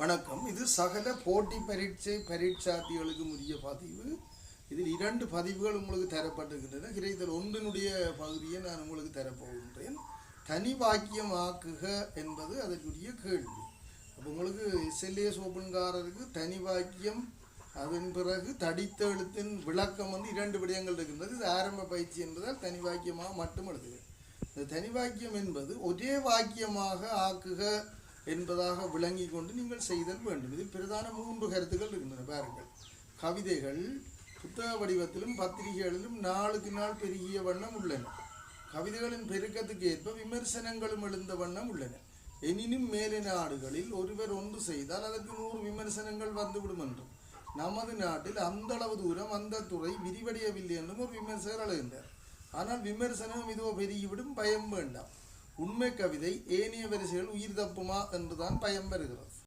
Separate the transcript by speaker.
Speaker 1: வணக்கம். இது சகல போட்டி பரீட்சார்த்திகளுக்கு உரிய பதிவு. இதில் 2 பதிவுகள் உங்களுக்கு தரப்பட்டிருக்கின்றன. இதில் ஒன்றினுடைய பகுதியை நான் உங்களுக்கு தரப்போகின்றேன். தனி வாக்கியமாக்குக என்பது அதற்குரிய கேள்வி. அப்போ உங்களுக்கு எஸ்எல்ஏஎஸ் ஓப்பன்காரருக்கு தனி வாக்கியம், அதன் பிறகு தடித்த எழுத்தின் விளக்கம் 2 விடயங்கள் இருக்கின்றது. இது ஆரம்ப பயிற்சி என்பதால் தனி வாக்கியமாக மட்டும் எழுதுகிறேன். இந்த தனி வாக்கியம் என்பது ஒரே வாக்கியமாக ஆக்குக என்பதாக விளங்கி கொண்டு நீங்கள் செய்தல் வேண்டும். இதில் பிரதான 3 கருத்துக்கள் இருக்கின்றன. பாருங்கள், கவிதைகள் புத்தக வடிவத்திலும் பத்திரிகைகளிலும் நாளுக்கு நாள் பெருகிய வண்ணம் உள்ளன. கவிதைகளின் பெருக்கத்துக்கு ஏற்ப விமர்சனங்களும் எழுந்த வண்ணம் உள்ளன. எனினும் மேலை நாடுகளில் ஒருவர் ஒன்று செய்தால் அதற்கு 100 விமர்சனங்கள் வந்துவிடும் என்றும், நமது நாட்டில் அந்த அளவு தூரம் அந்த துறை விரிவடையவில்லை என்றும் ஒரு விமர்சகர் எழுகின்றார். ஆனால் விமர்சனம் இதோ பெருகிவிடும், பயம் வேண்டாம். உண்மை கவிதை ஏனைய வரிசைகள் உயிர் தப்புமா என்றுதான் பயம் வருகிறது.